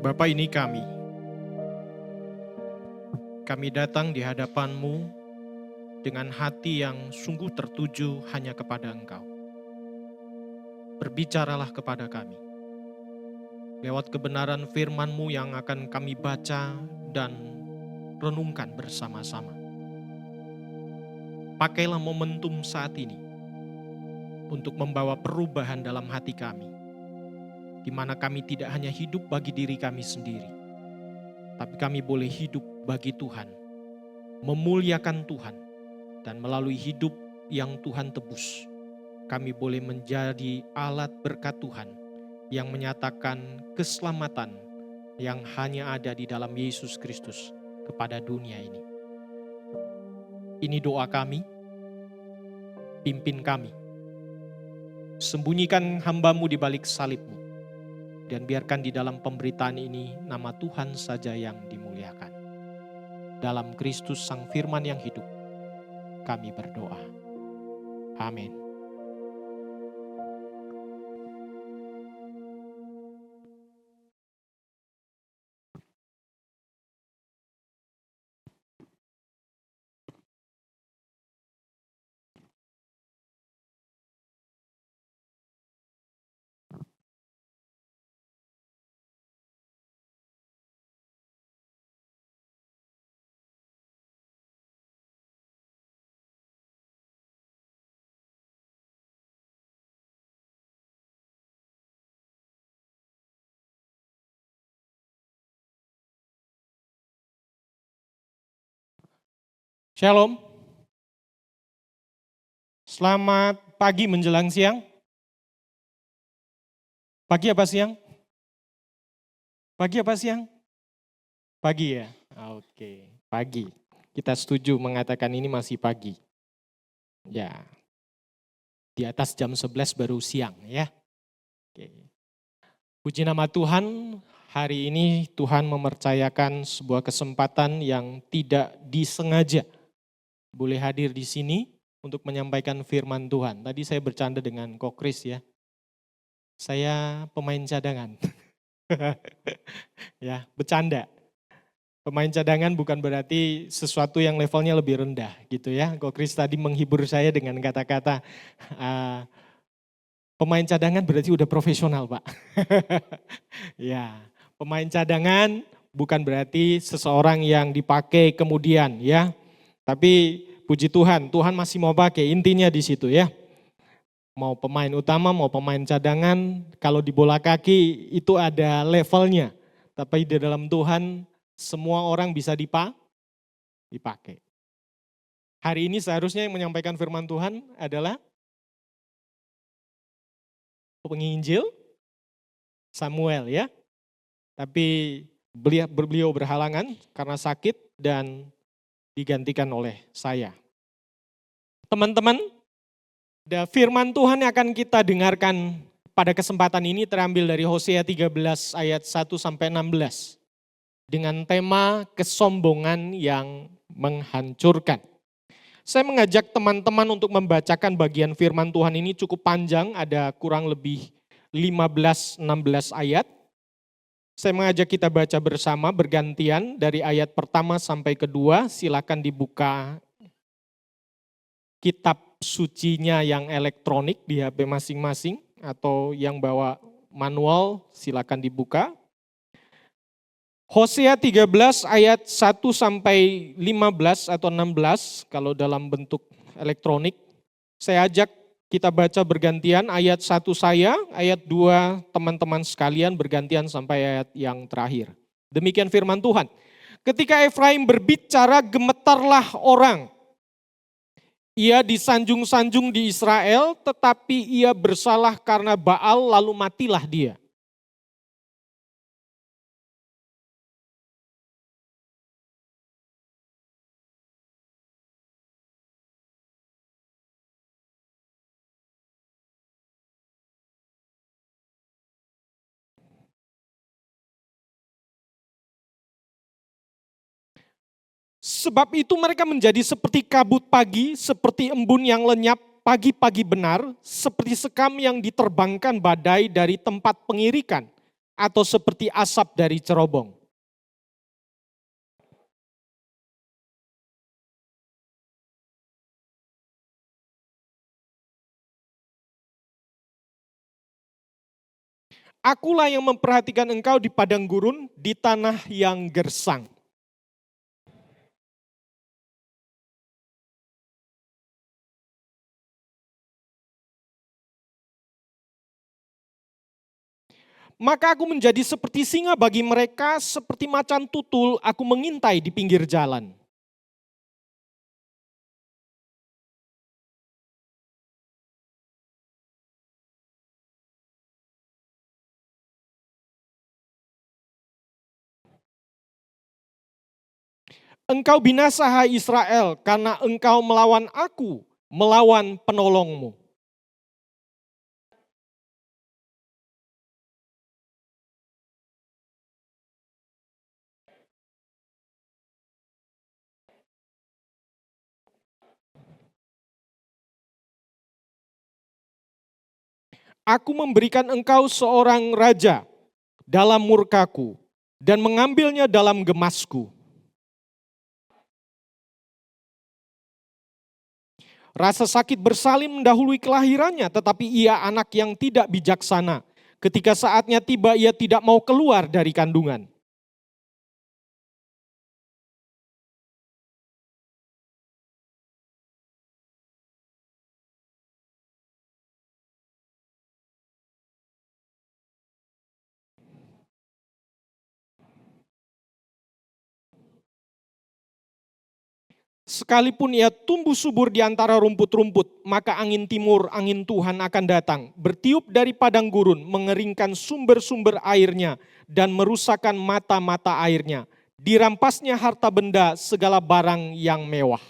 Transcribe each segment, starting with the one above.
Bapa, ini kami datang di hadapan-Mu dengan hati yang sungguh tertuju hanya kepada Engkau. Berbicaralah kepada kami, lewat kebenaran firman-Mu yang akan kami baca dan renungkan bersama-sama. Pakailah momentum saat ini untuk membawa perubahan dalam hati kami, di mana kami tidak hanya hidup bagi diri kami sendiri, tapi kami boleh hidup bagi Tuhan, memuliakan Tuhan, dan melalui hidup yang Tuhan tebus, kami boleh menjadi alat berkat Tuhan yang menyatakan keselamatan yang hanya ada di dalam Yesus Kristus kepada dunia ini. Ini doa kami, pimpin kami, sembunyikan hamba-Mu di balik salib-Mu, dan biarkan di dalam pemberitaan ini nama Tuhan saja yang dimuliakan. Dalam Kristus Sang Firman yang hidup, kami berdoa. Amin. Shalom. Selamat pagi menjelang siang. Pagi apa siang? Pagi apa siang? Pagi ya? Oke, pagi. Kita setuju mengatakan ini masih pagi. Ya, di atas jam 11 baru siang ya. Oke. Puji nama Tuhan, hari ini Tuhan mempercayakan sebuah kesempatan yang tidak disengaja. Boleh hadir di sini untuk menyampaikan firman Tuhan. Tadi saya bercanda dengan Kok Kris ya. Saya pemain cadangan. Ya, bercanda. Pemain cadangan bukan berarti sesuatu yang levelnya lebih rendah gitu ya. Kok Kris tadi menghibur saya dengan kata-kata pemain cadangan berarti udah profesional, Pak. Ya, pemain cadangan bukan berarti seseorang yang dipakai kemudian ya. Tapi puji Tuhan, Tuhan masih mau pakai, intinya di situ ya. Mau pemain utama, mau pemain cadangan, kalau di bola kaki itu ada levelnya. Tapi di dalam Tuhan semua orang bisa dipakai. Hari ini seharusnya yang menyampaikan firman Tuhan adalah penginjil Samuel ya. Tapi beliau berhalangan karena sakit dan digantikan oleh saya. Teman-teman, firman Tuhan yang akan kita dengarkan pada kesempatan ini terambil dari Hosea 13 ayat 1-16. Dengan tema kesombongan yang menghancurkan. Saya mengajak teman-teman untuk membacakan bagian firman Tuhan ini cukup panjang, ada kurang lebih 15-16 ayat. Saya mengajak kita baca bersama bergantian dari ayat pertama sampai kedua. Silakan dibuka kitab sucinya yang elektronik di HP masing-masing atau yang bawa manual silakan dibuka. Hosea 13 ayat 1 sampai 15 atau 16 kalau dalam bentuk elektronik. Saya ajak kita baca bergantian, ayat 1 saya, ayat 2 teman-teman sekalian bergantian sampai ayat yang terakhir. Demikian firman Tuhan. Ketika Efraim berbicara, gemetarlah orang. Ia disanjung-sanjung di Israel, tetapi ia bersalah karena Baal, lalu matilah dia. Sebab itu mereka menjadi seperti kabut pagi, seperti embun yang lenyap pagi-pagi benar, seperti sekam yang diterbangkan badai dari tempat pengirikan. atau seperti asap dari cerobong. Akulah yang memperhatikan engkau di padang gurun, di tanah yang gersang. Maka aku menjadi seperti singa bagi mereka, seperti macan tutul, aku mengintai di pinggir jalan. Engkau binasa, hai Israel, karena engkau melawan aku, melawan penolongmu. Aku memberikan engkau seorang raja dalam murkaku dan mengambilnya dalam gemasku. Rasa sakit bersalin mendahului kelahirannya, tetapi ia anak yang tidak bijaksana. Ketika saatnya tiba, ia tidak mau keluar dari kandungan. Sekalipun ia tumbuh subur di antara rumput-rumput, maka angin timur, angin Tuhan akan datang, bertiup dari padang gurun, mengeringkan sumber-sumber airnya, dan merusakkan mata-mata airnya. Dirampasnya harta benda, segala barang yang mewah.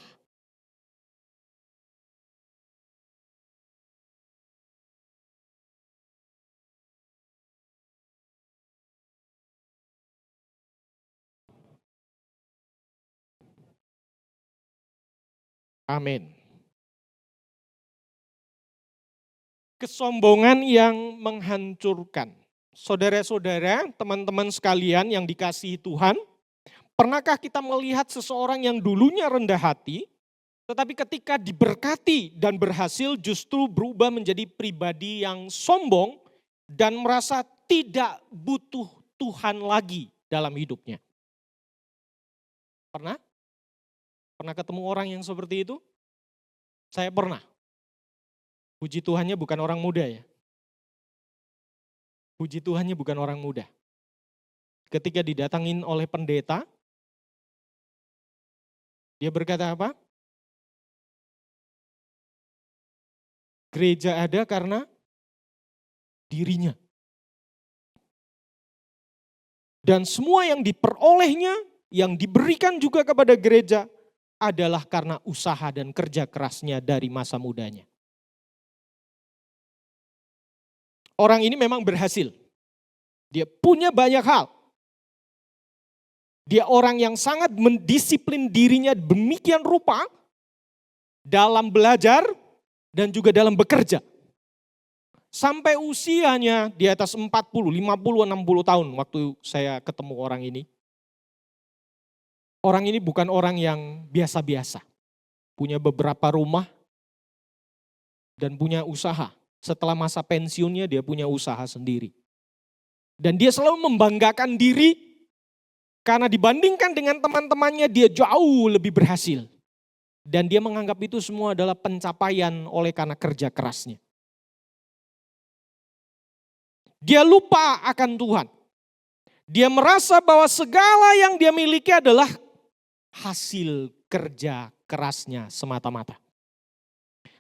Amin. Kesombongan yang menghancurkan. Saudara-saudara, teman-teman sekalian yang dikasihi Tuhan, pernahkah kita melihat seseorang yang dulunya rendah hati, tetapi ketika diberkati dan berhasil justru berubah menjadi pribadi yang sombong dan merasa tidak butuh Tuhan lagi dalam hidupnya? Pernah? Pernah ketemu orang yang seperti itu? Saya pernah. Puji Tuhannya bukan orang muda ya. Puji Tuhannya bukan orang muda. Ketika didatangin oleh pendeta, dia berkata apa? Gereja ada karena dirinya. Dan semua yang diperolehnya, yang diberikan juga kepada gereja adalah karena usaha dan kerja kerasnya dari masa mudanya. Orang ini memang berhasil. Dia punya banyak hal. Dia orang yang sangat mendisiplin dirinya demikian rupa dalam belajar dan juga dalam bekerja. Sampai usianya di atas 40, 50, 60 tahun waktu saya ketemu orang ini. Orang ini bukan orang yang biasa-biasa. Punya beberapa rumah dan punya usaha. Setelah masa pensiunnya dia punya usaha sendiri. Dan dia selalu membanggakan diri karena dibandingkan dengan teman-temannya dia jauh lebih berhasil. Dan dia menganggap itu semua adalah pencapaian oleh karena kerja kerasnya. Dia lupa akan Tuhan. Dia merasa bahwa segala yang dia miliki adalah hasil kerja kerasnya semata-mata.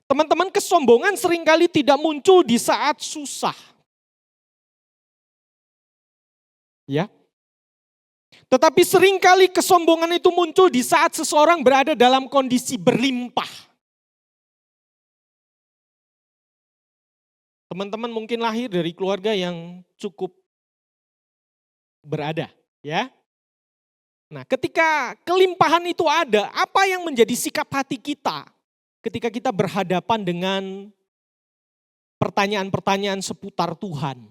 Teman-teman, kesombongan seringkali tidak muncul di saat susah. Ya. Tetapi seringkali kesombongan itu muncul di saat seseorang berada dalam kondisi berlimpah. Teman-teman mungkin lahir dari keluarga yang cukup berada, ya. Nah, ketika kelimpahan itu ada, apa yang menjadi sikap hati kita ketika kita berhadapan dengan pertanyaan-pertanyaan seputar Tuhan?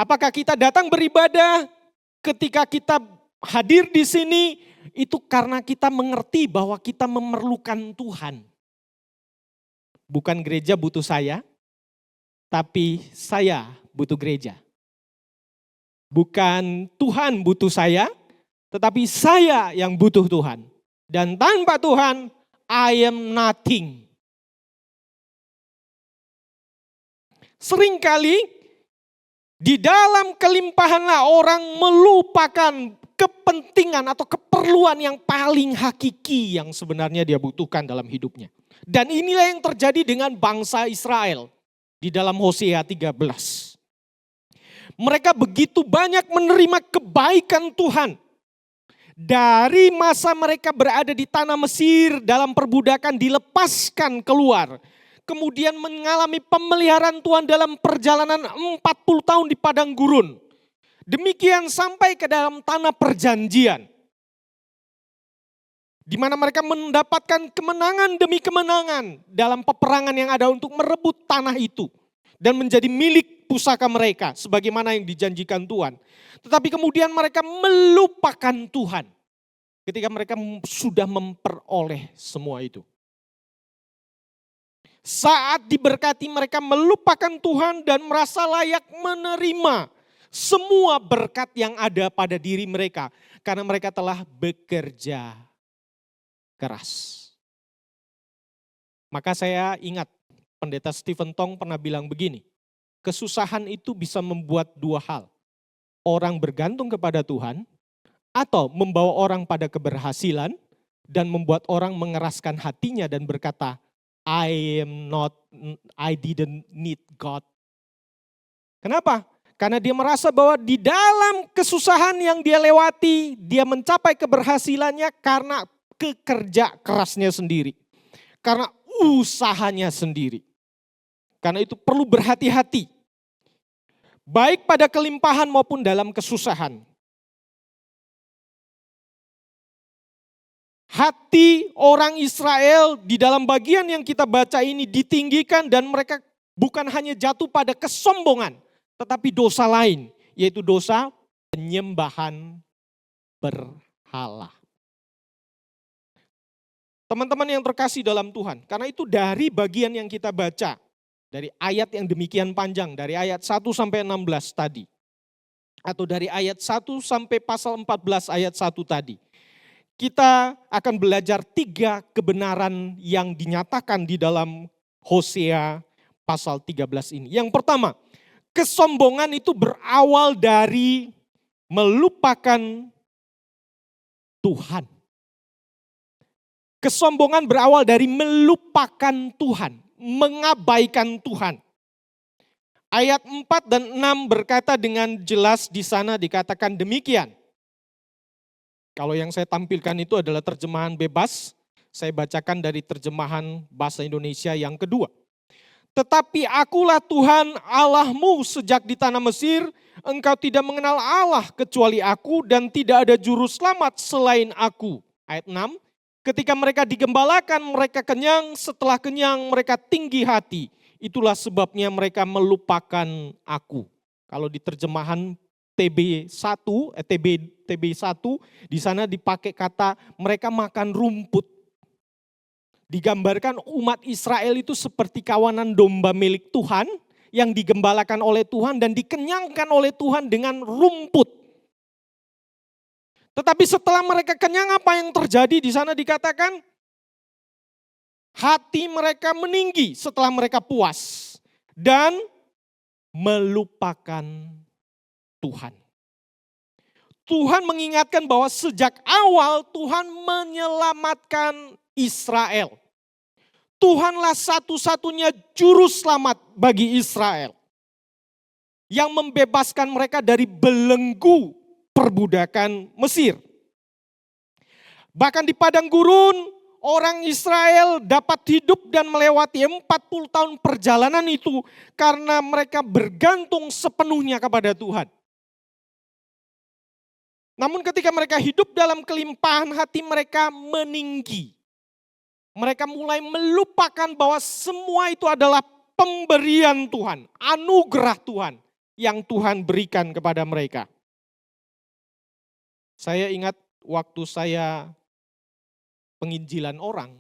Apakah kita datang beribadah ketika kita hadir di sini itu karena kita mengerti bahwa kita memerlukan Tuhan. Bukan gereja butuh saya, tapi saya butuh gereja. Bukan Tuhan butuh saya, tetapi saya yang butuh Tuhan. Dan tanpa Tuhan, I am nothing. Seringkali di dalam kelimpahanlah orang melupakan kepentingan atau keperluan yang paling hakiki yang sebenarnya dia butuhkan dalam hidupnya. Dan inilah yang terjadi dengan bangsa Israel di dalam Hosea 13. Mereka begitu banyak menerima kebaikan Tuhan. Dari masa mereka berada di tanah Mesir dalam perbudakan dilepaskan keluar. Kemudian mengalami pemeliharaan Tuhan dalam perjalanan 40 tahun di padang gurun. Demikian sampai ke dalam tanah perjanjian. Di mana mereka mendapatkan kemenangan demi kemenangan dalam peperangan yang ada untuk merebut tanah itu. Dan menjadi milik pusaka mereka sebagaimana yang dijanjikan Tuhan. Tetapi kemudian mereka melupakan Tuhan. Ketika mereka sudah memperoleh semua itu. Saat diberkati mereka melupakan Tuhan dan merasa layak menerima semua berkat yang ada pada diri mereka. Karena mereka telah bekerja keras. Maka saya ingat Pendeta Stephen Tong pernah bilang begini. Kesusahan itu bisa membuat dua hal. Orang bergantung kepada Tuhan atau membawa orang pada keberhasilan dan membuat orang mengeraskan hatinya dan berkata, I didn't need God. Kenapa? Karena dia merasa bahwa di dalam kesusahan yang dia lewati, dia mencapai keberhasilannya karena kerja kerasnya sendiri. Karena usahanya sendiri. Karena itu perlu berhati-hati. Baik pada kelimpahan maupun dalam kesusahan. Hati orang Israel di dalam bagian yang kita baca ini ditinggikan dan mereka bukan hanya jatuh pada kesombongan, tetapi dosa lain, yaitu dosa penyembahan berhala. Teman-teman yang terkasih dalam Tuhan, karena itu dari bagian yang kita baca, dari ayat yang demikian panjang, dari ayat 1 sampai 16 tadi, atau dari ayat 1 sampai pasal 14 ayat 1 tadi, kita akan belajar 3 kebenaran yang dinyatakan di dalam Hosea pasal 13 ini. Yang pertama, kesombongan itu berawal dari melupakan Tuhan. Kesombongan berawal dari melupakan Tuhan, mengabaikan Tuhan. Ayat 4 dan 6 berkata dengan jelas di sana dikatakan demikian. Kalau yang saya tampilkan itu adalah terjemahan bebas, saya bacakan dari terjemahan bahasa Indonesia yang kedua. Tetapi akulah Tuhan Allahmu sejak di tanah Mesir, engkau tidak mengenal Allah kecuali aku dan tidak ada juru selamat selain aku. Ayat 6, ketika mereka digembalakan mereka kenyang, setelah kenyang mereka tinggi hati. Itulah sebabnya mereka melupakan aku. Kalau di terjemahan TB1 di sana dipakai kata mereka makan rumput. Digambarkan umat Israel itu seperti kawanan domba milik Tuhan yang digembalakan oleh Tuhan dan dikenyangkan oleh Tuhan dengan rumput. Tetapi setelah mereka kenyang apa yang terjadi di sana dikatakan hati mereka meninggi setelah mereka puas dan melupakan Tuhan. Tuhan mengingatkan bahwa sejak awal Tuhan menyelamatkan Israel. Tuhanlah satu-satunya juru selamat bagi Israel. Yang membebaskan mereka dari belenggu perbudakan Mesir. Bahkan di padang gurun orang Israel dapat hidup dan melewati 40 tahun perjalanan itu karena mereka bergantung sepenuhnya kepada Tuhan. Namun ketika mereka hidup dalam kelimpahan hati mereka meninggi. Mereka mulai melupakan bahwa semua itu adalah pemberian Tuhan, anugerah Tuhan. yang Tuhan berikan kepada mereka. Saya ingat waktu saya penginjilan orang,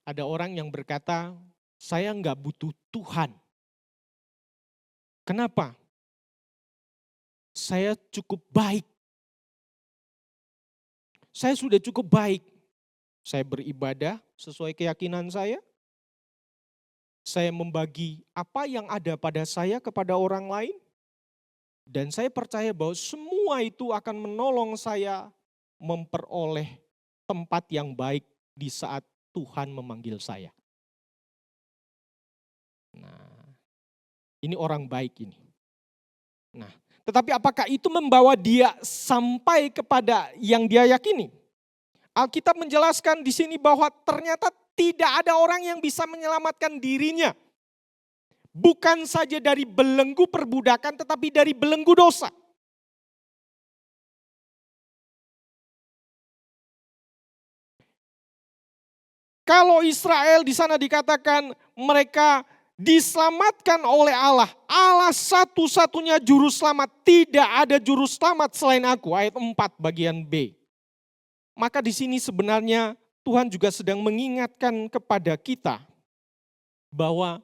ada orang yang berkata, saya nggak butuh Tuhan. Kenapa? Saya cukup baik. Saya sudah cukup baik. Saya beribadah sesuai keyakinan saya. Saya membagi apa yang ada pada saya kepada orang lain. Dan saya percaya bahwa semua itu akan menolong saya memperoleh tempat yang baik di saat Tuhan memanggil saya. Nah, ini orang baik ini. Nah, tetapi apakah itu membawa dia sampai kepada yang dia yakini? Alkitab menjelaskan di sini bahwa ternyata tidak ada orang yang bisa menyelamatkan dirinya. Bukan saja dari belenggu perbudakan, tetapi dari belenggu dosa. Kalau Israel di sana dikatakan mereka diselamatkan oleh Allah. Allah satu-satunya juru selamat. Tidak ada juru selamat selain aku. Ayat 4 bagian B. Maka di sini sebenarnya Tuhan juga sedang mengingatkan kepada kita bahwa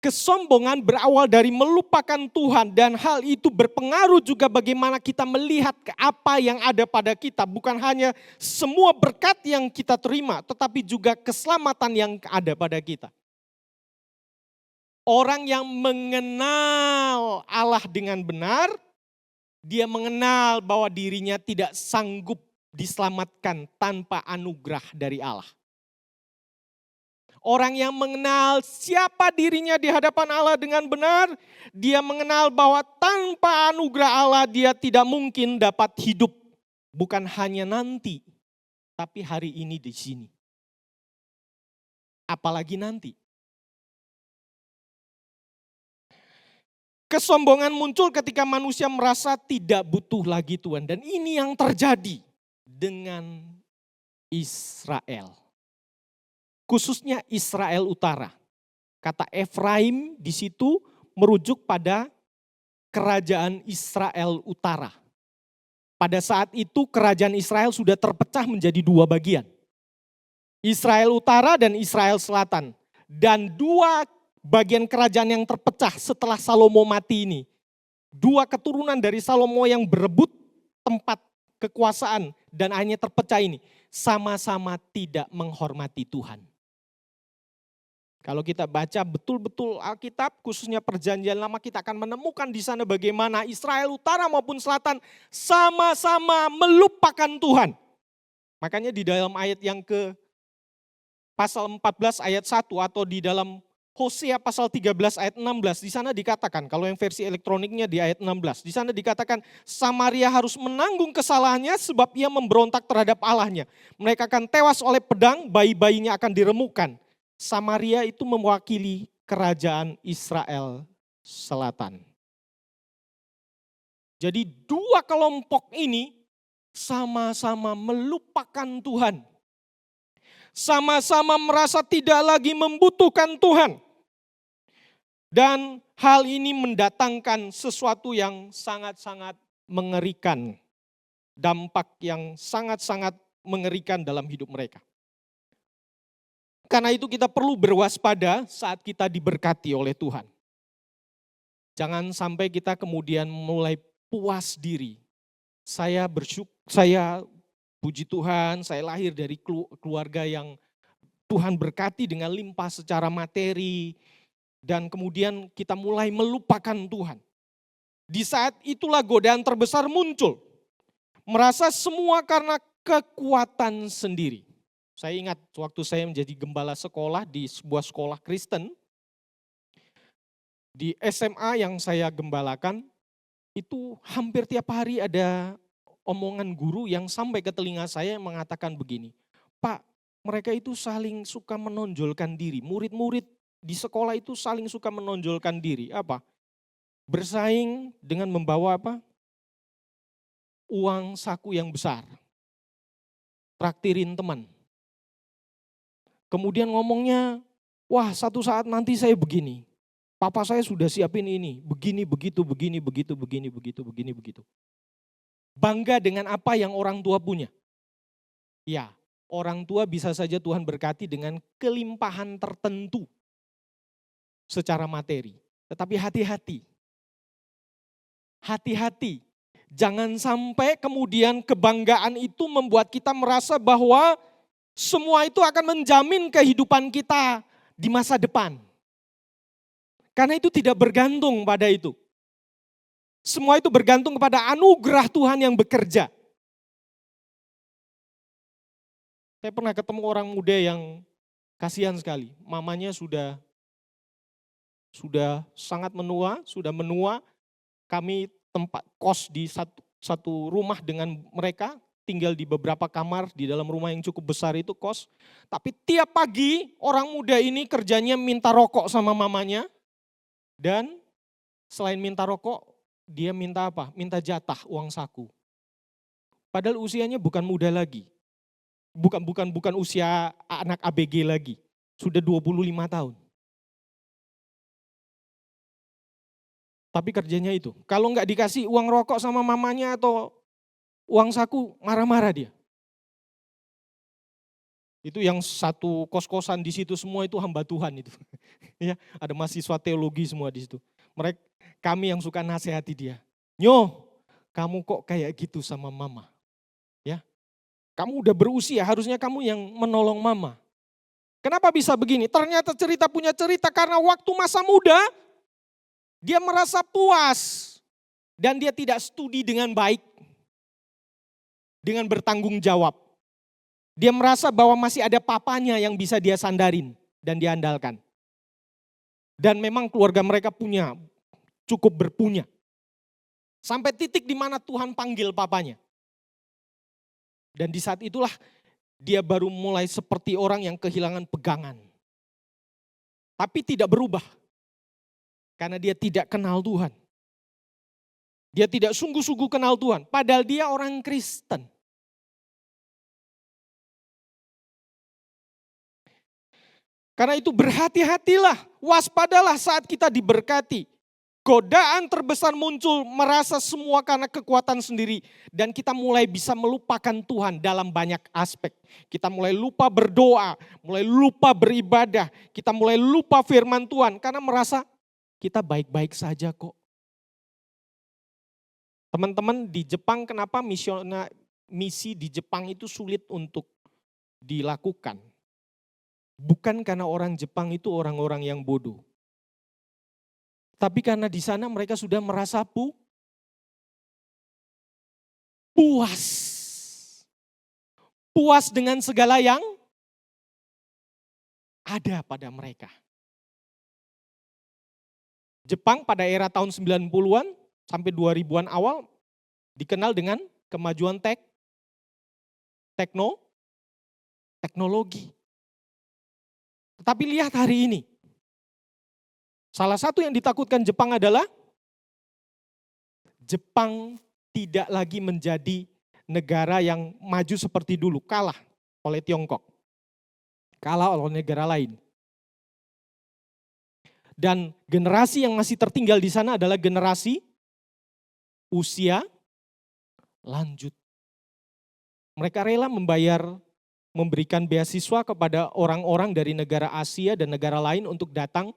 kesombongan berawal dari melupakan Tuhan dan hal itu berpengaruh juga bagaimana kita melihat ke apa yang ada pada kita. Bukan hanya semua berkat yang kita terima, tetapi juga keselamatan yang ada pada kita. Orang yang mengenal Allah dengan benar, dia mengenal bahwa dirinya tidak sanggup diselamatkan tanpa anugerah dari Allah. Orang yang mengenal siapa dirinya di hadapan Allah dengan benar, dia mengenal bahwa tanpa anugerah Allah dia tidak mungkin dapat hidup. Bukan hanya nanti, tapi hari ini di sini. Apalagi nanti. Kesombongan muncul ketika manusia merasa tidak butuh lagi Tuhan. Dan ini yang terjadi dengan Israel. Khususnya Israel Utara. Kata Efraim di situ merujuk pada kerajaan Israel Utara. Pada saat itu kerajaan Israel sudah terpecah menjadi dua bagian. Israel Utara dan Israel Selatan. Dan dua bagian kerajaan yang terpecah setelah Salomo mati ini. Dua keturunan dari Salomo yang berebut tempat kekuasaan dan akhirnya terpecah ini. Sama-sama tidak menghormati Tuhan. Kalau kita baca betul-betul Alkitab, khususnya Perjanjian Lama, kita akan menemukan di sana bagaimana Israel Utara maupun Selatan sama-sama melupakan Tuhan. Makanya di dalam ayat yang ke pasal 14 ayat 1 atau di dalam Hosea pasal 13 ayat 16, di sana dikatakan, kalau yang versi elektroniknya di ayat 16, di sana dikatakan Samaria harus menanggung kesalahannya sebab ia memberontak terhadap Allahnya. Mereka akan tewas oleh pedang, bayi-bayinya akan diremukkan. Samaria itu mewakili kerajaan Israel Selatan. Jadi dua kelompok ini sama-sama melupakan Tuhan. Sama-sama merasa tidak lagi membutuhkan Tuhan. Dan hal ini mendatangkan sesuatu yang sangat-sangat mengerikan. Dampak yang sangat-sangat mengerikan dalam hidup mereka. Karena itu kita perlu berwaspada saat kita diberkati oleh Tuhan. Jangan sampai kita kemudian mulai puas diri. Saya puji Tuhan, saya lahir dari keluarga yang Tuhan berkati dengan limpah secara materi. Dan kemudian kita mulai melupakan Tuhan. Di saat itulah godaan terbesar muncul. Merasa semua karena kekuatan sendiri. Saya ingat waktu saya menjadi gembala sekolah di sebuah sekolah Kristen, di SMA yang saya gembalakan, itu hampir tiap hari ada omongan guru yang sampai ke telinga saya yang mengatakan begini, Pak, mereka itu saling suka menonjolkan diri, murid-murid di sekolah itu saling suka menonjolkan diri, apa? Bersaing dengan membawa apa? Uang saku yang besar, traktirin teman. Kemudian ngomongnya, wah satu saat nanti saya begini. Papa saya sudah siapin ini, begini, begitu, begini, begitu, begini, begitu, begini, begitu. Bangga dengan apa yang orang tua punya. Ya, orang tua bisa saja Tuhan berkati dengan kelimpahan tertentu secara materi. Tetapi hati-hati. Hati-hati. Jangan sampai kemudian kebanggaan itu membuat kita merasa bahwa semua itu akan menjamin kehidupan kita di masa depan. Karena itu tidak bergantung pada itu. Semua itu bergantung kepada anugerah Tuhan yang bekerja. Saya pernah ketemu orang muda yang kasihan sekali. Mamanya sudah sangat menua, sudah menua. Kami tempat kos di satu rumah dengan mereka, tinggal di beberapa kamar di dalam rumah yang cukup besar itu kos. Tapi tiap pagi orang muda ini kerjanya minta rokok sama mamanya. Dan selain minta rokok, dia minta apa? Minta jatah uang saku. Padahal usianya bukan muda lagi. Bukan usia anak ABG lagi. Sudah 25 tahun. Tapi kerjanya itu. Kalau nggak dikasih uang rokok sama mamanya atau uang saku, marah-marah dia. Itu yang satu kos-kosan di situ semua itu hamba Tuhan itu. Ya, ada mahasiswa teologi semua di situ. Kami yang suka nasihati dia. Nyo, kamu kok kayak gitu sama mama? Ya. Kamu udah berusia, harusnya kamu yang menolong mama. Kenapa bisa begini? Ternyata cerita punya cerita karena waktu masa muda dia merasa puas dan dia tidak studi dengan baik. Dengan bertanggung jawab. Dia merasa bahwa masih ada papanya yang bisa dia sandarin dan diandalkan. Dan memang keluarga mereka cukup berpunya. Sampai titik di mana Tuhan panggil papanya. Dan di saat itulah dia baru mulai seperti orang yang kehilangan pegangan. Tapi tidak berubah. Karena dia tidak kenal Tuhan. Dia tidak sungguh-sungguh kenal Tuhan. Padahal dia orang Kristen. Karena itu berhati-hatilah, waspadalah saat kita diberkati. Godaan terbesar muncul merasa semua karena kekuatan sendiri. Dan kita mulai bisa melupakan Tuhan dalam banyak aspek. Kita mulai lupa berdoa, mulai lupa beribadah. Kita mulai lupa firman Tuhan karena merasa kita baik-baik saja kok. Teman-teman di Jepang kenapa misi di Jepang itu sulit untuk dilakukan? Bukan karena orang Jepang itu orang-orang yang bodoh. Tapi karena di sana mereka sudah merasa puas. Puas dengan segala yang ada pada mereka. Jepang pada era tahun 90-an sampai 2000-an awal dikenal dengan kemajuan teknologi. Tetapi lihat hari ini, salah satu yang ditakutkan Jepang adalah Jepang tidak lagi menjadi negara yang maju seperti dulu, kalah oleh Tiongkok, kalah oleh negara lain. Dan generasi yang masih tertinggal di sana adalah generasi usia lanjut. Mereka rela memberikan beasiswa kepada orang-orang dari negara Asia dan negara lain untuk datang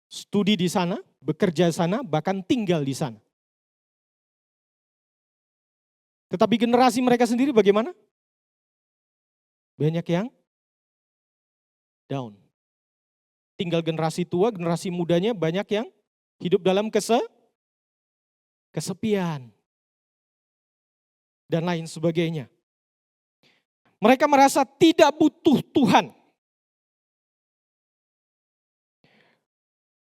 studi di sana, bekerja di sana, bahkan tinggal di sana. Tetapi generasi mereka sendiri bagaimana? Banyak yang down. Tinggal generasi tua, generasi mudanya banyak yang hidup dalam kesepian. Dan lain sebagainya. Mereka merasa tidak butuh Tuhan.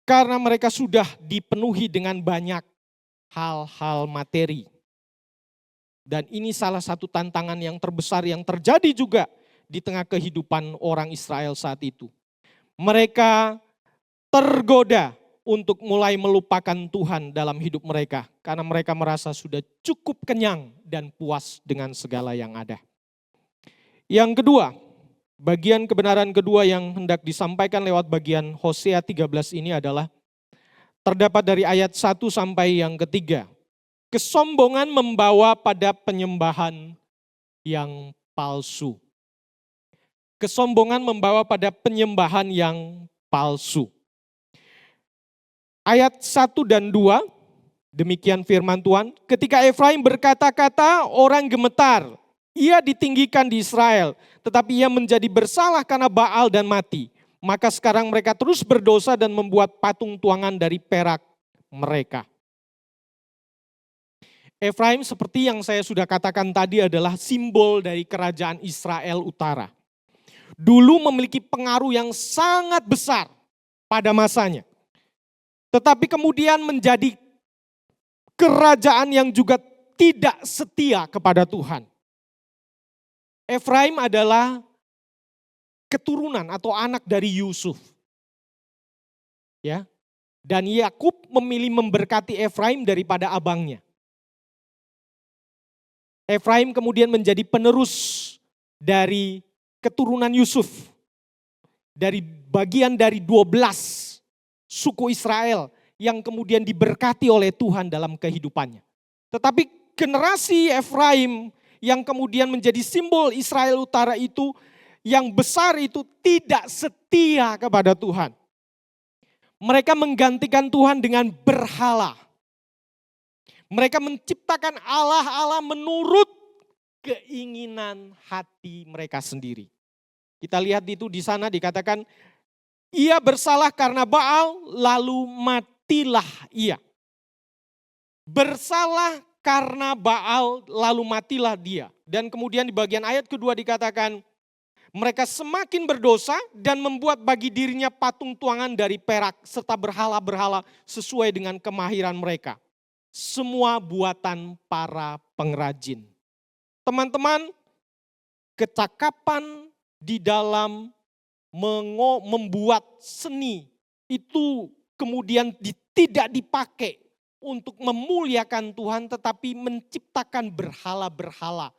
Karena mereka sudah dipenuhi dengan banyak hal-hal materi. Dan ini salah satu tantangan yang terbesar yang terjadi juga di tengah kehidupan orang Israel saat itu. Mereka tergoda untuk mulai melupakan Tuhan dalam hidup mereka. Karena mereka merasa sudah cukup kenyang dan puas dengan segala yang ada. Yang kedua, bagian kebenaran kedua yang hendak disampaikan lewat bagian Hosea 13 ini adalah Terdapat dari ayat 1 sampai yang ketiga. Kesombongan membawa pada penyembahan yang palsu. Kesombongan membawa pada penyembahan yang palsu. Ayat 1 dan 2, demikian firman Tuhan. Ketika Efraim berkata-kata, orang gemetar. Ia ditinggikan di Israel, tetapi ia menjadi bersalah karena Baal dan mati. Maka sekarang mereka terus berdosa dan membuat patung tuangan dari perak mereka. Efraim seperti yang saya sudah katakan tadi adalah simbol dari kerajaan Israel Utara. Dulu memiliki pengaruh yang sangat besar pada masanya. Tetapi kemudian menjadi kerajaan yang juga tidak setia kepada Tuhan. Efraim adalah keturunan atau anak dari Yusuf. Ya. Dan Yakub memilih memberkati Efraim daripada abangnya. Efraim kemudian menjadi penerus dari keturunan Yusuf. Dari bagian dari 12 suku Israel yang kemudian diberkati oleh Tuhan dalam kehidupannya. Tetapi generasi Efraim yang kemudian menjadi simbol Israel Utara itu, yang besar itu tidak setia kepada Tuhan. Mereka menggantikan Tuhan dengan berhala. Mereka menciptakan Allah-Allah menurut keinginan hati mereka sendiri. Kita lihat itu di sana dikatakan, ia bersalah karena Baal, lalu matilah ia. Bersalah karena Baal, lalu matilah dia. Dan kemudian di bagian ayat kedua dikatakan, mereka semakin berdosa dan membuat bagi dirinya patung tuangan dari perak serta berhala-berhala sesuai dengan kemahiran mereka. Semua buatan para pengrajin. Teman-teman, kecakapan di dalam membuat seni itu kemudian tidak dipakai untuk memuliakan Tuhan, tetapi menciptakan berhala-berhala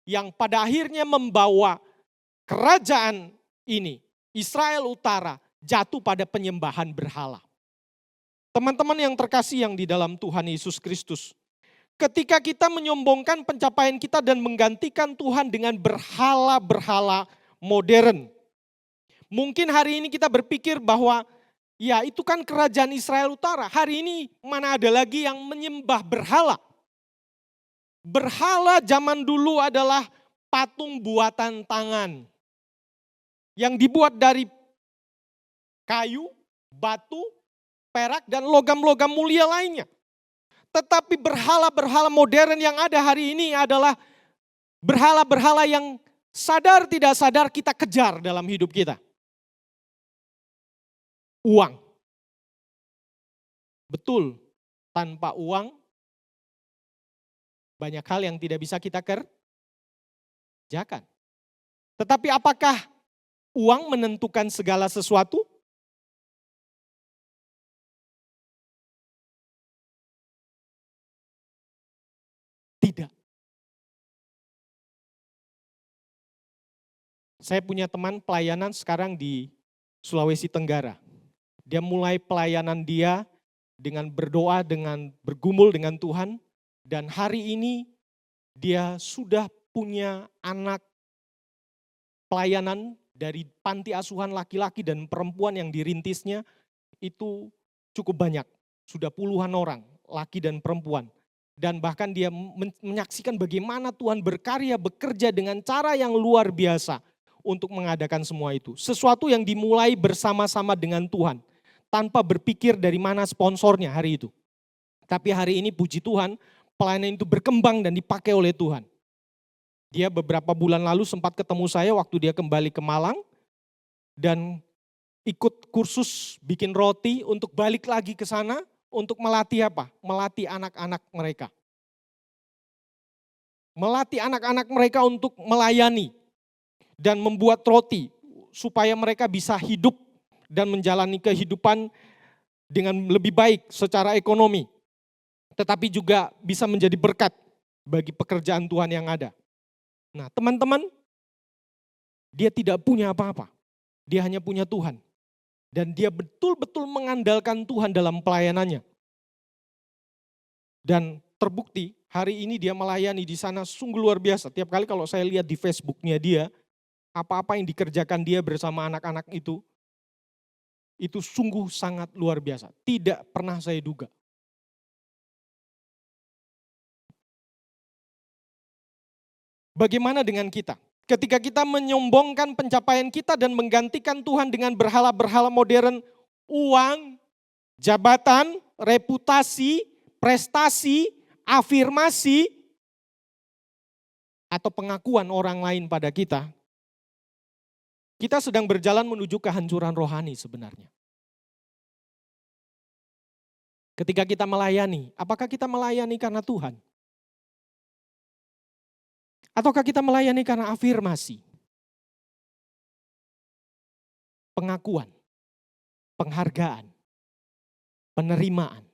yang pada akhirnya membawa kerajaan ini, Israel Utara, jatuh pada penyembahan berhala. Teman-teman yang terkasih yang di dalam Tuhan Yesus Kristus, ketika kita menyombongkan pencapaian kita dan menggantikan Tuhan dengan berhala-berhala modern, mungkin hari ini kita berpikir bahwa ya itu kan kerajaan Israel Utara. Hari ini mana ada lagi yang menyembah berhala. Berhala zaman dulu adalah patung buatan tangan. Yang dibuat dari kayu, batu, perak, dan logam-logam mulia lainnya. Tetapi berhala-berhala modern yang ada hari ini adalah berhala-berhala yang sadar tidak sadar kita kejar dalam hidup kita. Uang. Betul, tanpa uang banyak hal yang tidak bisa kita kerjakan. Tetapi apakah uang menentukan segala sesuatu? Tidak. Saya punya teman pelayanan sekarang di Sulawesi Tenggara. Dia mulai pelayanan dia dengan berdoa, dengan bergumul dengan Tuhan. Dan hari ini dia sudah punya anak pelayanan dari panti asuhan laki-laki dan perempuan yang dirintisnya itu cukup banyak. Sudah puluhan orang, laki dan perempuan. Dan bahkan dia menyaksikan bagaimana Tuhan berkarya, bekerja dengan cara yang luar biasa untuk mengadakan semua itu. Sesuatu yang dimulai bersama-sama dengan Tuhan, tanpa berpikir dari mana sponsornya hari itu. Tapi hari ini puji Tuhan, pelayanan itu berkembang dan dipakai oleh Tuhan. Dia beberapa bulan lalu sempat ketemu saya waktu dia kembali ke Malang, dan ikut kursus bikin roti untuk balik lagi ke sana, untuk melatih apa? Melatih anak-anak mereka. Melatih anak-anak mereka untuk melayani dan membuat roti supaya mereka bisa hidup dan menjalani kehidupan dengan lebih baik secara ekonomi. Tetapi juga bisa menjadi berkat bagi pekerjaan Tuhan yang ada. Nah, teman-teman, dia tidak punya apa-apa. Dia hanya punya Tuhan. Dan dia betul-betul mengandalkan Tuhan dalam pelayanannya. Dan terbukti hari ini dia melayani di sana sungguh luar biasa. Tiap kali kalau saya lihat di Facebooknya dia, apa-apa yang dikerjakan dia bersama anak-anak itu sungguh sangat luar biasa. Tidak pernah saya duga. Bagaimana dengan kita? Ketika kita menyombongkan pencapaian kita dan menggantikan Tuhan dengan berhala-berhala modern, uang, jabatan, reputasi, prestasi, afirmasi, atau pengakuan orang lain pada kita, kita sedang berjalan menuju kehancuran rohani sebenarnya. Ketika kita melayani, apakah kita melayani karena Tuhan? Ataukah kita melayani karena afirmasi, pengakuan, penghargaan, penerimaan?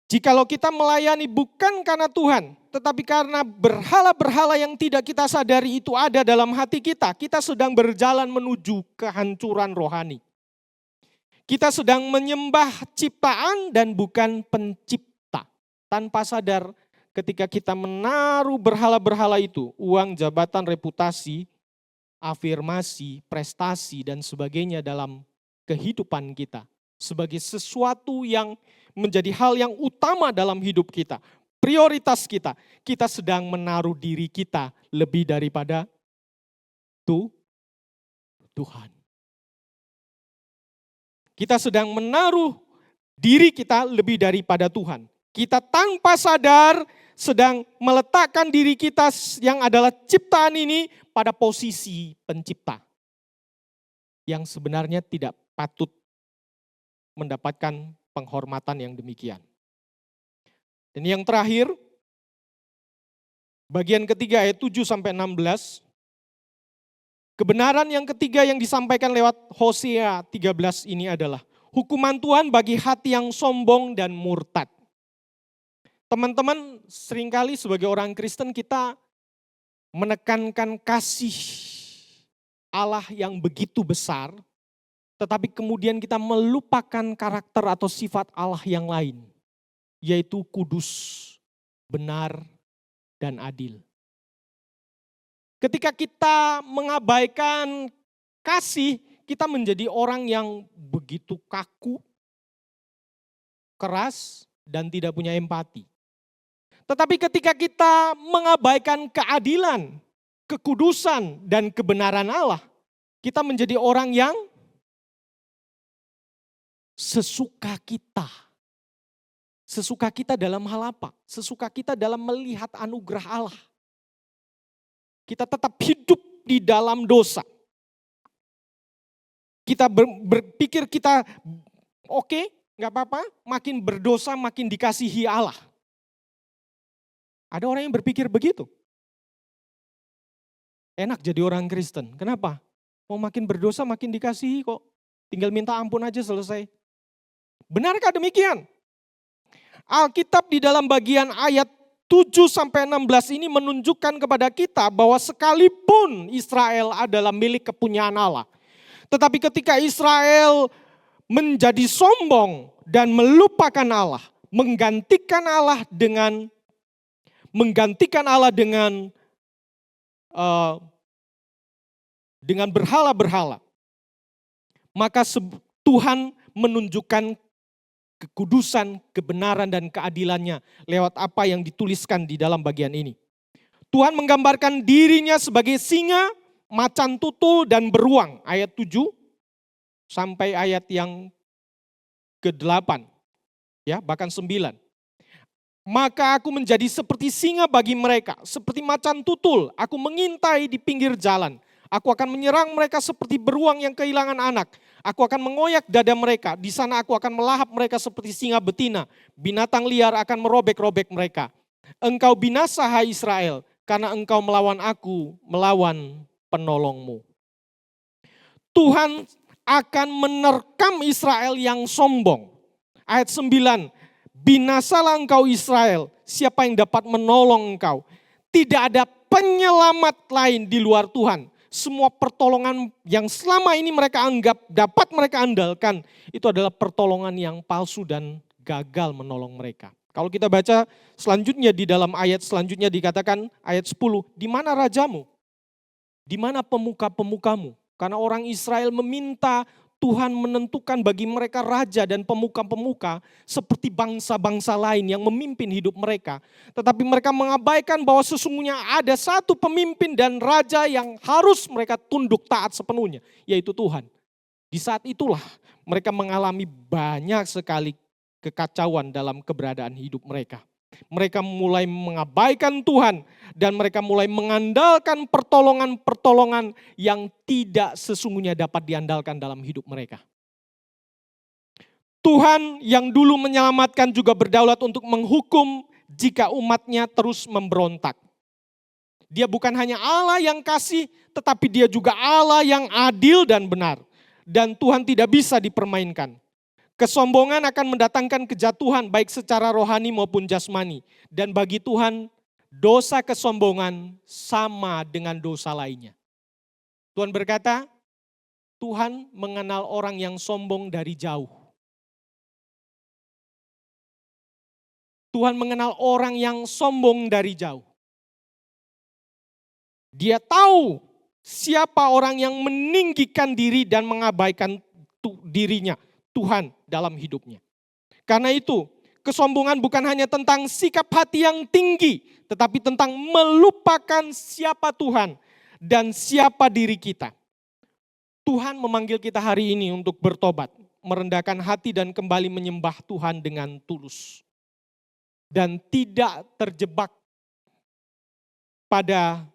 Jikalau kita melayani bukan karena Tuhan, tetapi karena berhala-berhala yang tidak kita sadari itu ada dalam hati kita, kita sedang berjalan menuju kehancuran rohani. Kita sedang menyembah ciptaan dan bukan pencipta. Tanpa sadar, ketika kita menaruh berhala-berhala itu, uang, jabatan, reputasi, afirmasi, prestasi, dan sebagainya dalam kehidupan kita, sebagai sesuatu yang menjadi hal yang utama dalam hidup kita, prioritas kita, kita sedang menaruh diri kita lebih daripada Tuhan. Kita sedang menaruh diri kita lebih daripada Tuhan. Kita tanpa sadar sedang meletakkan diri kita yang adalah ciptaan ini pada posisi pencipta. Yang sebenarnya tidak patut mendapatkan penghormatan yang demikian. Dan yang terakhir, bagian ketiga ayat 7-16, kebenaran yang ketiga yang disampaikan lewat Hosea 13 ini adalah hukuman Tuhan bagi hati yang sombong dan murtad. Teman-teman, seringkali sebagai orang Kristen kita menekankan kasih Allah yang begitu besar, tetapi kemudian kita melupakan karakter atau sifat Allah yang lain, yaitu kudus, benar, dan adil. Ketika kita mengabaikan kasih, kita menjadi orang yang begitu kaku, keras, dan tidak punya empati. Tetapi ketika kita mengabaikan keadilan, kekudusan, dan kebenaran Allah, kita menjadi orang yang sesuka kita. Sesuka kita dalam hal apa? Sesuka kita dalam melihat anugerah Allah. Kita tetap hidup di dalam dosa. Kita berpikir kita oke, gak apa-apa, makin berdosa makin dikasihi Allah. Ada orang yang berpikir begitu. Enak jadi orang Kristen. Kenapa? Mau makin berdosa makin dikasihi kok. Tinggal minta ampun aja selesai. Benarkah demikian? Alkitab di dalam bagian ayat 7-16 ini menunjukkan kepada kita bahwa sekalipun Israel adalah milik kepunyaan Allah. Tetapi ketika Israel menjadi sombong dan melupakan Allah, menggantikan Allah dengan berhala-berhala, maka Tuhan menunjukkan kekudusan, kebenaran, dan keadilannya lewat apa yang dituliskan di dalam bagian ini. Tuhan menggambarkan dirinya sebagai singa, macan tutul, dan beruang. Ayat 7 sampai ayat yang ke-8, ya, bahkan 9. Maka aku menjadi seperti singa bagi mereka, seperti macan tutul. Aku mengintai di pinggir jalan. Aku akan menyerang mereka seperti beruang yang kehilangan anak. Aku akan mengoyak dada mereka. Di sana aku akan melahap mereka seperti singa betina. Binatang liar akan merobek-robek mereka. Engkau binasa, hai Israel, karena engkau melawan aku, melawan penolongmu. Tuhan akan menerkam Israel yang sombong. Ayat 9. Binasalah engkau Israel, siapa yang dapat menolong engkau? Tidak ada penyelamat lain di luar Tuhan. semua pertolongan yang selama ini mereka anggap dapat mereka andalkan, itu adalah pertolongan yang palsu dan gagal menolong mereka. Kalau kita baca selanjutnya di dalam ayat selanjutnya dikatakan ayat 10, di mana rajamu? Di mana pemuka-pemukamu? Karena orang Israel meminta Tuhan menentukan bagi mereka raja dan pemuka-pemuka seperti bangsa-bangsa lain yang memimpin hidup mereka. Tetapi mereka mengabaikan bahwa sesungguhnya ada satu pemimpin dan raja yang harus mereka tunduk taat sepenuhnya, yaitu Tuhan. Di saat itulah mereka mengalami banyak sekali kekacauan dalam keberadaan hidup mereka. Mereka mulai mengabaikan Tuhan dan mereka mulai mengandalkan pertolongan-pertolongan yang tidak sesungguhnya dapat diandalkan dalam hidup mereka. Tuhan yang dulu menyelamatkan juga berdaulat untuk menghukum jika umatnya terus memberontak. Dia bukan hanya Allah yang kasih, tetapi dia juga Allah yang adil dan benar. Dan Tuhan tidak bisa dipermainkan. Kesombongan akan mendatangkan kejatuhan baik secara rohani maupun jasmani. Dan bagi Tuhan, dosa kesombongan sama dengan dosa lainnya. Tuhan berkata, Tuhan mengenal orang yang sombong dari jauh. Tuhan mengenal orang yang sombong dari jauh. Dia tahu siapa orang yang meninggikan diri dan mengabaikan dirinya, Tuhan dalam hidupnya. Karena itu, kesombongan bukan hanya tentang sikap hati yang tinggi, tetapi tentang melupakan siapa Tuhan dan siapa diri kita. Tuhan memanggil kita hari ini untuk bertobat, merendahkan hati dan kembali menyembah Tuhan dengan tulus. Dan tidak terjebak pada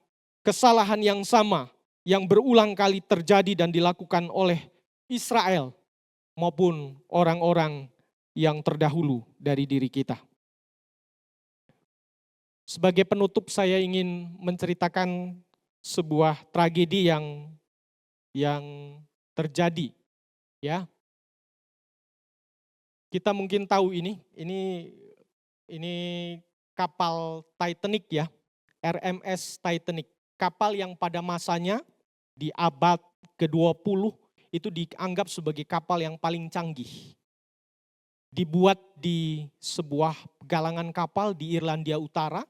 kesalahan yang sama yang berulang kali terjadi dan dilakukan oleh Israel maupun orang-orang yang terdahulu dari diri kita. Sebagai penutup saya ingin menceritakan sebuah tragedi yang terjadi, ya. Kita mungkin tahu ini kapal Titanic, ya. RMS Titanic, kapal yang pada masanya di abad ke-20 itu dianggap sebagai kapal yang paling canggih. Dibuat di sebuah galangan kapal di Irlandia Utara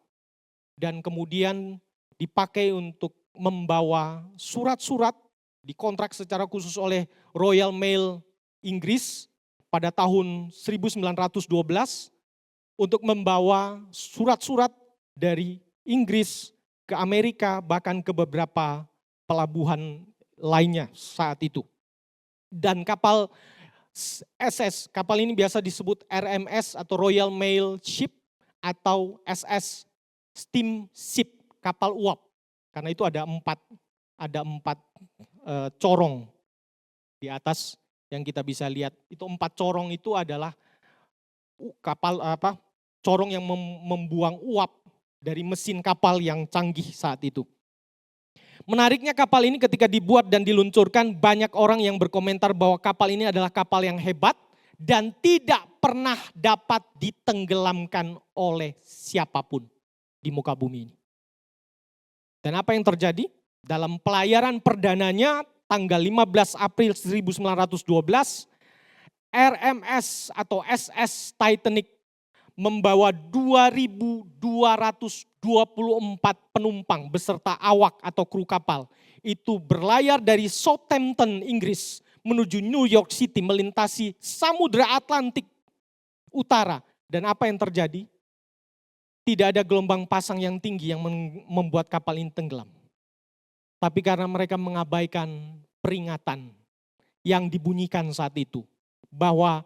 dan kemudian dipakai untuk membawa surat-surat, dikontrak secara khusus oleh Royal Mail Inggris pada tahun 1912 untuk membawa surat-surat dari Inggris ke Amerika, bahkan ke beberapa pelabuhan lainnya saat itu. Dan kapal SS, kapal ini biasa disebut RMS atau Royal Mail Ship atau SS Steamship, kapal uap. Karena itu ada empat corong di atas yang kita bisa lihat. Itu 4 corong itu adalah kapal corong yang membuang uap dari mesin kapal yang canggih saat itu. Menariknya kapal ini ketika dibuat dan diluncurkan, banyak orang yang berkomentar bahwa kapal ini adalah kapal yang hebat dan tidak pernah dapat ditenggelamkan oleh siapapun di muka bumi ini. Dan apa yang terjadi? Dalam pelayaran perdananya tanggal 15 April 1912, RMS atau SS Titanic membawa 2.224 penumpang beserta awak atau kru kapal. Itu berlayar dari Southampton, Inggris menuju New York City melintasi Samudra Atlantik Utara. Dan apa yang terjadi? Tidak ada gelombang pasang yang tinggi yang membuat kapal ini tenggelam. Tapi karena mereka mengabaikan peringatan yang dibunyikan saat itu, bahwa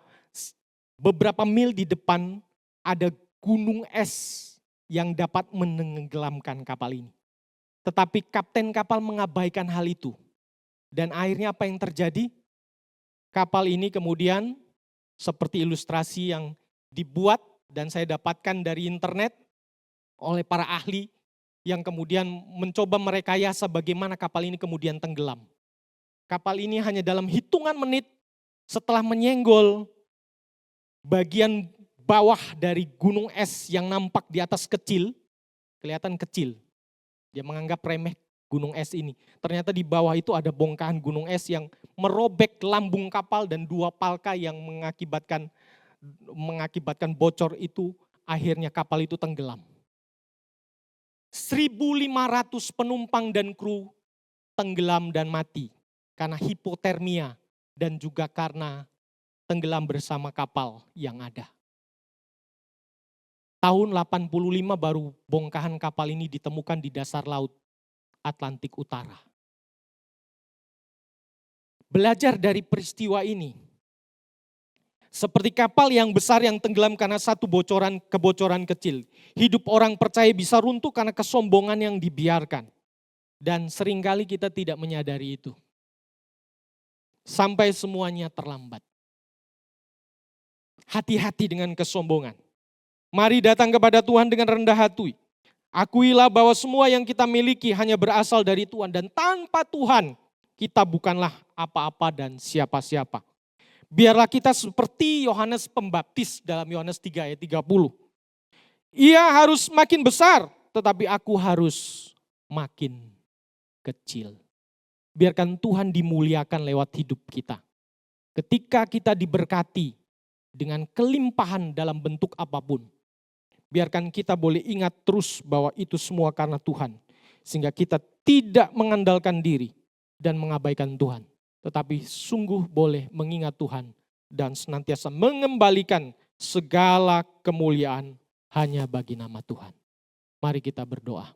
beberapa mil di depan ada gunung es yang dapat menenggelamkan kapal ini. Tetapi kapten kapal mengabaikan hal itu. Dan akhirnya apa yang terjadi? Kapal ini kemudian seperti ilustrasi yang dibuat dan saya dapatkan dari internet oleh para ahli yang kemudian mencoba merekayasa bagaimana kapal ini kemudian tenggelam. Kapal ini hanya dalam hitungan menit setelah menyenggol bagian bawah dari gunung es yang nampak di atas kecil, kelihatan kecil. Dia menganggap remeh gunung es ini. Ternyata di bawah itu ada bongkahan gunung es yang merobek lambung kapal dan 2 palka yang mengakibatkan bocor itu, akhirnya kapal itu tenggelam. 1.500 penumpang dan kru tenggelam dan mati karena hipotermia dan juga karena tenggelam bersama kapal yang ada. Tahun 85 baru bongkahan kapal ini ditemukan di dasar laut Atlantik Utara. Belajar dari peristiwa ini, seperti kapal yang besar yang tenggelam karena satu kebocoran kecil, hidup orang percaya bisa runtuh karena kesombongan yang dibiarkan. Dan seringkali kita tidak menyadari itu. Sampai semuanya terlambat. Hati-hati dengan kesombongan. Mari datang kepada Tuhan dengan rendah hati. Akuilah bahwa semua yang kita miliki hanya berasal dari Tuhan. Dan tanpa Tuhan, kita bukanlah apa-apa dan siapa-siapa. Biarlah kita seperti Yohanes Pembaptis dalam Yohanes 3 ayat 30. Ia harus makin besar, tetapi aku harus makin kecil. Biarkan Tuhan dimuliakan lewat hidup kita. Ketika kita diberkati dengan kelimpahan dalam bentuk apapun, biarkan kita boleh ingat terus bahwa itu semua karena Tuhan. Sehingga kita tidak mengandalkan diri dan mengabaikan Tuhan. Tetapi sungguh boleh mengingat Tuhan dan senantiasa mengembalikan segala kemuliaan hanya bagi nama Tuhan. Mari kita berdoa.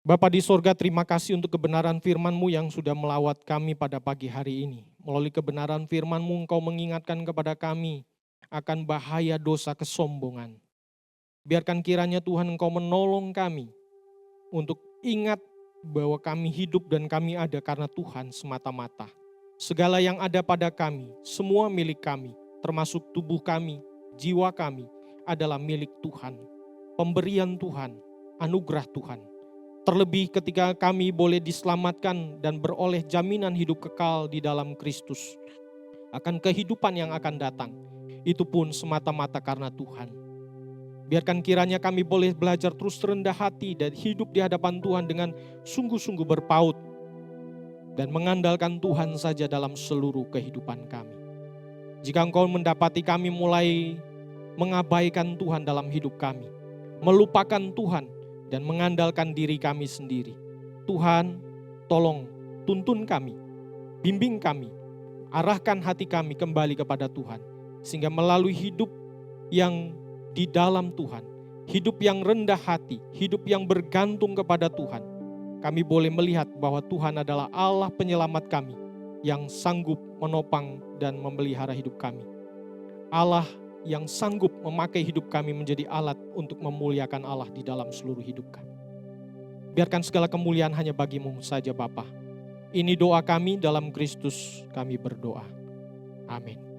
Bapa di sorga, terima kasih untuk kebenaran firman-Mu yang sudah melawat kami pada pagi hari ini. Melalui kebenaran firman-Mu, Engkau mengingatkan kepada kami akan bahaya dosa kesombongan. Biarkan kiranya Tuhan Engkau menolong kami untuk ingat bahwa kami hidup dan kami ada karena Tuhan semata-mata. Segala yang ada pada kami, semua milik kami, termasuk tubuh kami, jiwa kami, adalah milik Tuhan. Pemberian Tuhan, anugerah Tuhan. Terlebih ketika kami boleh diselamatkan dan beroleh jaminan hidup kekal di dalam Kristus. Akan kehidupan yang akan datang. Itu pun semata-mata karena Tuhan. Biarkan kiranya kami boleh belajar terus rendah hati dan hidup di hadapan Tuhan dengan sungguh-sungguh berpaut. Dan mengandalkan Tuhan saja dalam seluruh kehidupan kami. Jika Engkau mendapati kami mulai mengabaikan Tuhan dalam hidup kami. Melupakan Tuhan dan mengandalkan diri kami sendiri. Tuhan, tolong tuntun kami, bimbing kami, arahkan hati kami kembali kepada Tuhan. Sehingga melalui hidup yang di dalam Tuhan, hidup yang rendah hati, hidup yang bergantung kepada Tuhan, kami boleh melihat bahwa Tuhan adalah Allah penyelamat kami yang sanggup menopang dan memelihara hidup kami. Allah yang sanggup memakai hidup kami menjadi alat untuk memuliakan Allah di dalam seluruh hidup kami. Biarkan segala kemuliaan hanya bagi-Mu saja Bapa. Ini doa kami dalam Kristus kami berdoa. Amin.